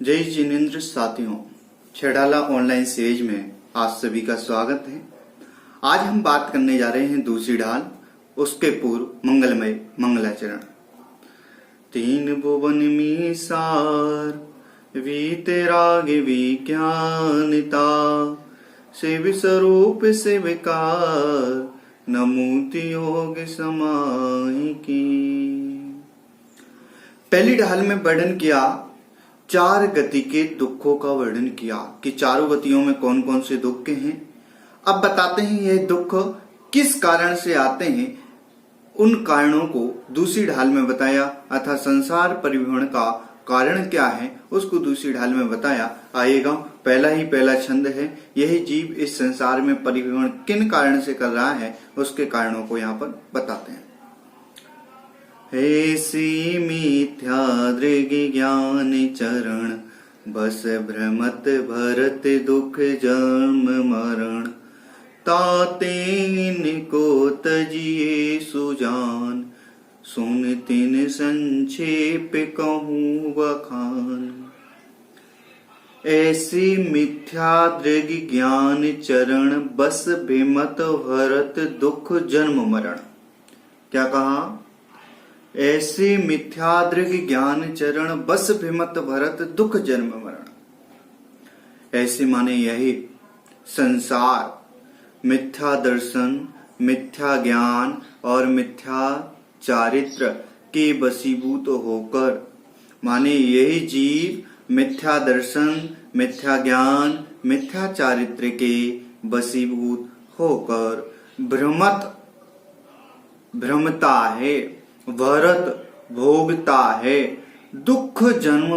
जय जिनेन्द्र साथियों, छेड़ाला online series में आप सभी का स्वागत है। आज हम बात करने जा रहे हैं दूसरी ढाल, उसके पूर्व मंगलमय मंगलाचरण। तीन भुवन में सार वीते राग विज्ञानिता, शिव स्वरूप शिवकार नमूति योग समाहि की। पहली ढाल में वर्णन किया, चार गति के दुखों का वर्णन किया कि चारों गतियों में कौन कौन से दुख हैं। अब बताते हैं यह दुख किस कारण से आते हैं, उन कारणों को दूसरी ढाल में बताया। अर्थात संसार परिभ्रमण का कारण क्या है उसको दूसरी ढाल में बताया। आएगा पहला छंद है, यही जीव इस संसार में परिभ्रमण किन कारण से कर रहा है उसके कारणों को यहाँ पर बताते हैं। ऐसी मिथ्या दृग ज्ञान चरण, बस भ्रमत भरत दुख जन्म मरण, ताते इनको तजिए सुजान, सुन तिन संक्षेप कहूँ बखान। ऐसी मिथ्या दृग ज्ञान चरण, बस भ्रमत भरत दुख जन्म मरण। क्या कहा? ऐसे मिथ्यादृग ज्ञान चरण, बस भ्रमत भरत दुख जन्म मरण। ऐसे माने यही संसार मिथ्या दर्शन, मिथ्या ज्ञान और मिथ्या चारित्र के वशीभूत होकर, माने यही जीव मिथ्या दर्शन, मिथ्या ज्ञान, मिथ्या चारित्र के वशीभूत होकर भ्रमता है, भरत भोगता है, दुख जन्म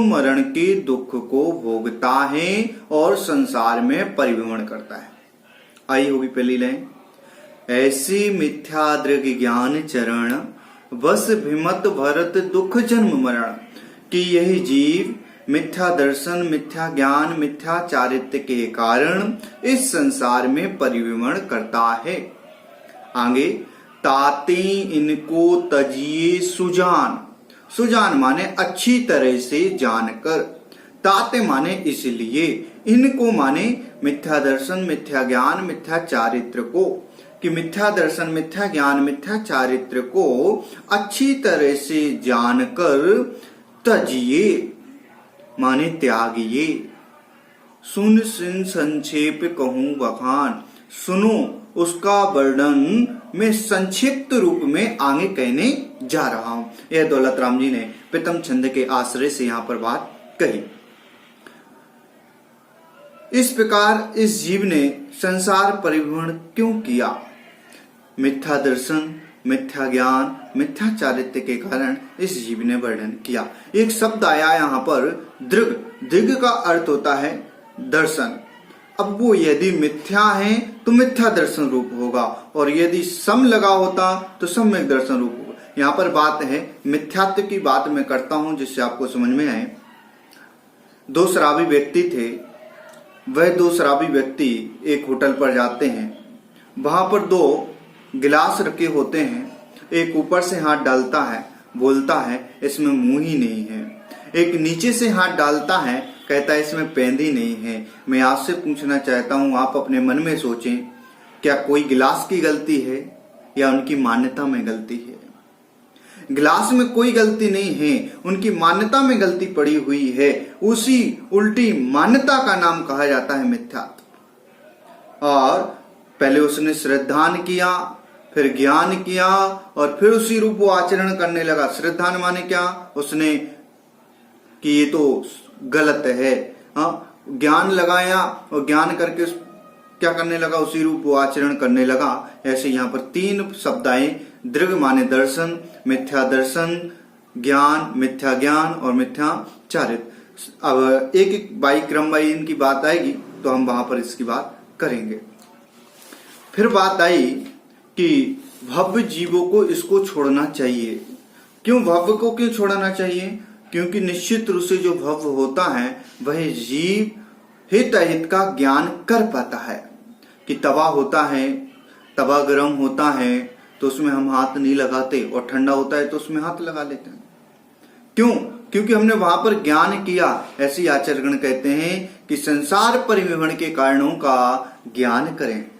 मरण के दुख को भोगता है और संसार में परिभ्रमण करता है। आई होगी पहली लाइन, ऐसी मिथ्या दृग ज्ञान चरण, बस भ्रमत भरत दुख जन्म मरण, कि यही जीव मिथ्या दर्शन, मिथ्या ज्ञान, मिथ्या चारित्र के कारण इस संसार में परिभ्रमण करता है। आगे, ताते इनको तजिए सुजान। सुजान माने अच्छी तरह से जानकर, ताते माने इसलिए, इनको माने मिथ्या दर्शन, मिथ्या ज्ञान, मिथ्या चारित्र को, कि मिथ्या दर्शन, मिथ्या ज्ञान, मिथ्या चारित्र को अच्छी तरह से जानकर तजिए माने त्यागिए। सुन संक्षेप कहूं बखान, सुनो उसका वर्णन मैं संक्षिप्त रूप में आगे कहने जा रहा हूं। यह दौलत राम जी ने प्रथम छंद के आश्रय से यहां पर बात कही। इस प्रकार इस जीव ने संसार परिभ्रमण क्यों किया? मिथ्या दर्शन, मिथ्या ज्ञान, मिथ्या चारित्र के कारण इस जीव ने वर्णन किया। एक शब्द आया यहां पर दृग। दृग का अर्थ होता है दर्शन। अब वो यदि मिथ्या है तो मिथ्या दर्शन रूप होगा, और यदि सम लगा होता तो सम्यक दर्शन रूप होगा। यहाँ पर बात है, मिथ्यात्व की बात मैं करता हूं जिससे आपको समझ में आए। दो शराबी व्यक्ति थे। वह दो शराबी व्यक्ति एक होटल पर जाते हैं। वहां पर दो गिलास रखे होते हैं। एक ऊपर से हाथ डालता है, बोलता है इसमें मुंह ही नहीं है। एक नीचे से हाथ डालता है, कहता है इसमें पेंद ही नहीं है। मैं आपसे पूछना चाहता हूं, आप अपने मन में सोचें, क्या कोई गिलास की गलती है या उनकी मान्यता में गलती है? गिलास में कोई गलती नहीं है, उनकी मान्यता में गलती पड़ी हुई है। उसी उल्टी मान्यता का नाम कहा जाता है मिथ्यात्व। और पहले उसने श्रद्धान किया, फिर ज्ञान किया, और फिर उसी रूप वो आचरण करने लगा। श्रद्धान माने क्या? उसने कि ये तो गलत है, ज्ञान लगाया और ज्ञान करके क्या करने लगा? उसी रूप वो आचरण करने लगा। ऐसे यहाँ पर तीन शब्द आए, दृग माने दर्शन, मिथ्या दर्शन, ज्ञान, मिथ्या ज्ञान और मिथ्या चारित्र। अब एक एक बाई क्रम बाई इनकी बात आएगी तो हम वहां पर इसकी बात करेंगे। फिर बात आई कि भव्य जीवों को इसको छोड़ना चाहिए। क्यों भव्य को क्यों छोड़ना चाहिए? क्योंकि निश्चित रूप से जो भव्य होता है वह जीव हित अहित का ज्ञान कर पाता है। कि तवा होता है, तवा गर्म होता है तो उसमें हम हाथ नहीं लगाते, और ठंडा होता है तो उसमें हाथ लगा लेते हैं। क्यों? क्योंकि हमने वहां पर ज्ञान किया। ऐसे आचार्यगण कहते हैं कि संसार परिभ्रमण के कारणों का ज्ञान करें।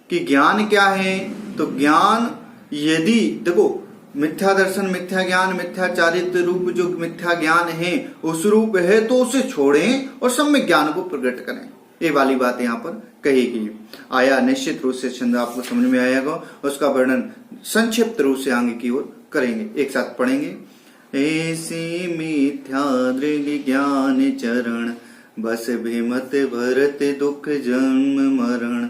कि ज्ञान क्या है? तो ज्ञान यदि देखो मिथ्या दर्शन, मिथ्या ज्ञान, मिथ्या चारित्र रूप जो मिथ्या ज्ञान है उस रूप है तो उसे छोड़ें और सम्यक ज्ञान को प्रकट करें। ये वाली बात यहाँ पर कही गई। आया निश्चित रूप से छंद आपको समझ में आएगा। उसका वर्णन संक्षिप्त रूप से आगे की ओर करेंगे, एक साथ पढ़ेंगे। ऐसी मिथ्या दृढ़ ज्ञान चरण, बस भिमत भरत दुख जन्म मरण,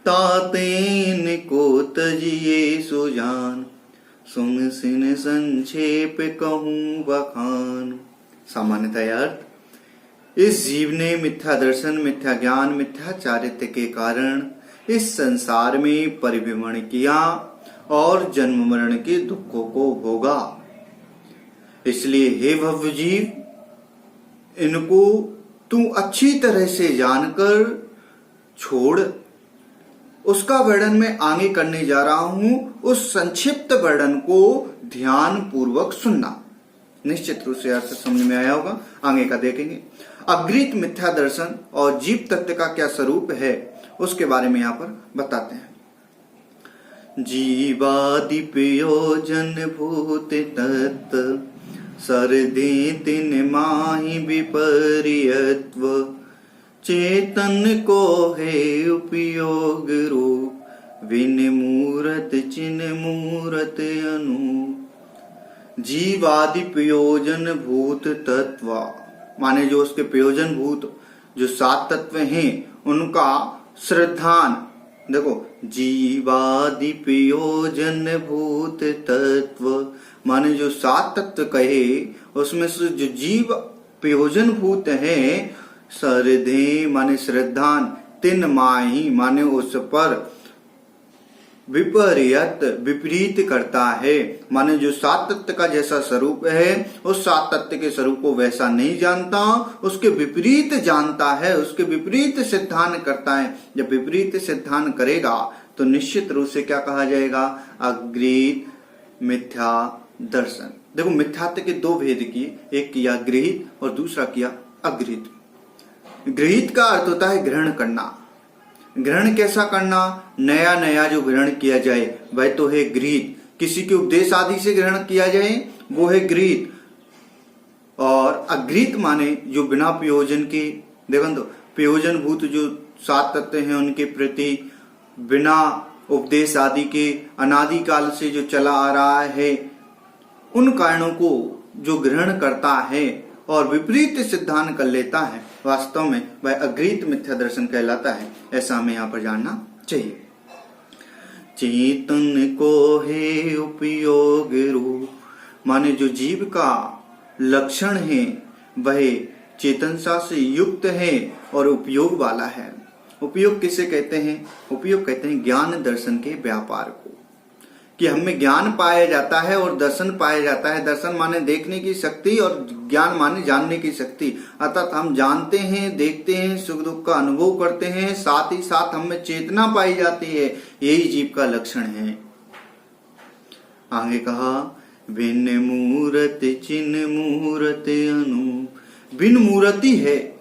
तातेन को तजिए सुजान, सुन सिन संक्षेप कहूं बखान। सामान्यतः अर्थ, इस जीव ने मिथ्या दर्शन, मिथ्या ज्ञान, मिथ्या चारित्र के कारण इस संसार में परिभ्रमण किया और जन्म मरण के दुखों को भोगा। इसलिए हे भव्य जीव, इनको तू अच्छी तरह से जानकर छोड़। उसका वर्णन मैं आगे करने जा रहा हूं। उस संक्षिप्त वर्णन को ध्यान पूर्वक सुनना। निश्चित रूप से अर्थ समझ में आया होगा। आगे का देखेंगे। अग्रित मिथ्या दर्शन और जीव तत्व का क्या स्वरूप है उसके बारे में यहाँ पर बताते हैं। जीवादि प्रयोजन भूत तत्व, सरदे तिन माहि विपर्यत्व, चेतन को है उपयोग रूप, विन मूरत चिन मूरत अनु। जीवादि प्रयोजन भूत तत्व माने जो उसके प्रयोजन भूत जो 7 तत्व हैं उनका श्रद्धान। देखो जीवादि प्रयोजन भूत तत्व माने जो 7 तत्व कहे उसमें से जो जीव प्रयोजन भूत है, सरधे माने श्रद्धान, तिन माही माने उस पर विपरीत विपरीत करता है, माने जो 7 तत्व का जैसा स्वरूप है उस 7 तत्व के स्वरूप को वैसा नहीं जानता, उसके विपरीत जानता है, उसके विपरीत सिद्धांत करता है। जब विपरीत सिद्धांत करेगा तो निश्चित रूप से क्या कहा जाएगा? अग्रित मिथ्या दर्शन। देखो मिथ्यात्व के 2 भेद किए, एक किया गृहीत और दूसरा किया अगृहीत। गृहीत का अर्थ होता है ग्रहण करना। ग्रहण कैसा करना? नया नया जो ग्रहण किया जाए वह तो है गृहीत। किसी के उपदेश आदि से ग्रहण किया जाए वो है गृहीत। और अगृहीत माने जो बिना प्रयोजन के, देखो तो प्रयोजन भूत जो 7 तत्व हैं उनके प्रति बिना उपदेश आदि के अनादि काल से जो चला आ रहा है उन कारणों को जो ग्रहण करता है और विपरीत सिद्धांत कर लेता है, वास्तव में वह अगृहीत मिथ्या दर्शन कहलाता है। ऐसा हमें यहाँ पर जानना चाहिए। चेतन को है उपयोग रूप माने जो जीव का लक्षण है वह चेतनता से युक्त है और उपयोग वाला है। उपयोग किसे कहते हैं? उपयोग कहते हैं ज्ञान दर्शन के व्यापार को, कि हमें ज्ञान पाया जाता है और दर्शन पाया जाता है। दर्शन माने देखने की शक्ति और ज्ञान माने जानने की शक्ति। अर्थात हम जानते हैं, देखते हैं, सुख दुख का अनुभव करते हैं, साथ ही साथ हमें चेतना पाई जाती है। यही जीव का लक्षण है। आगे कहा बिन मूरत चिन मूरत अनु। बिन मूर्ति है,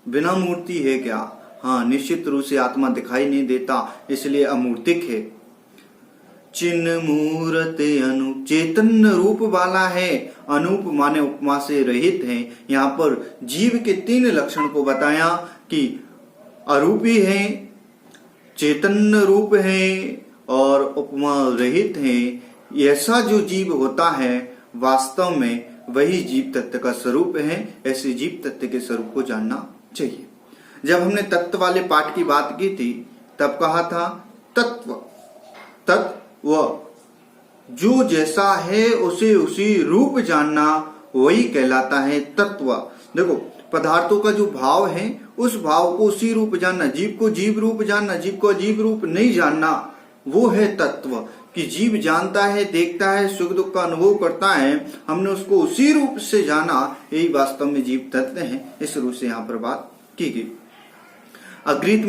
बिना मूर्ति है क्या? हाँ, निश्चित रूप से आत्मा दिखाई नहीं देता इसलिए अमूर्तिक है। चिन मूरत अनु, चेतन रूप वाला है। अनूप माने उपमा से रहित है। यहाँ पर जीव के 3 लक्षण को बताया कि अरूपी है, चेतन रूप है और उपमा रहित है। ऐसा जो जीव होता है वास्तव में वही जीव तत्व का स्वरूप है। ऐसे जीव तत्व के स्वरूप को जानना चाहिए। जब हमने तत्व वाले पाठ की बात की थी तब कहा था तत्व जो जैसा है उसे उसी रूप जानना वही कहलाता है तत्व। देखो पदार्थों का जो भाव है उस भाव को उसी रूप जानना, जीव को जीव रूप जानना, जीव को अजीव रूप नहीं जानना, वो है तत्व। कि जीव जानता है, देखता है, सुख दुख का अनुभव करता है, हमने उसको उसी रूप से जाना, यही वास्तव में जीव तत्व है। इस रूप से यहाँ पर बात की गई। अगृहीत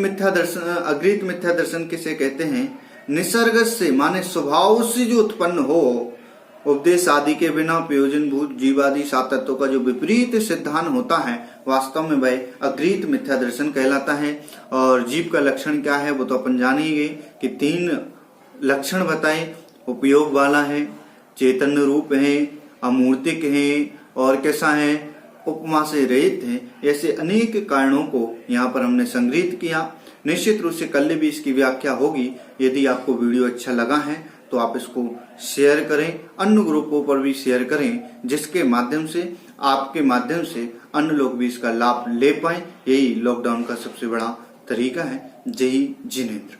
मिथ्या दर्शन किसे कहते हैं? निसर्ग से माने स्वभाव से जो उत्पन्न हो उपदेश आदि के बिना प्रयोजन भूत जीवादि सात तत्वों का जो विपरीत सिद्धांत होता है वास्तव में वह अगृहीत मिथ्या दर्शन कहलाता है। और जीव का लक्षण क्या है वो तो अपन जान ही गए कि 3 लक्षण बताए, उपयोग वाला है, चैतन्य रूप है, अमूर्तिक है और कैसा है, उपमा से रहित है। ऐसे अनेक कारणों को यहाँ पर हमने संग्रहित किया। निश्चित रूप से कल भी इसकी व्याख्या होगी। यदि आपको वीडियो अच्छा लगा है तो आप इसको शेयर करें, अन्य ग्रुपों पर भी शेयर करें, जिसके माध्यम से आपके माध्यम से अन्य लोग भी इसका लाभ ले पाए। यही लॉकडाउन का सबसे बड़ा तरीका है। जय हिंद, जिनेंद्र।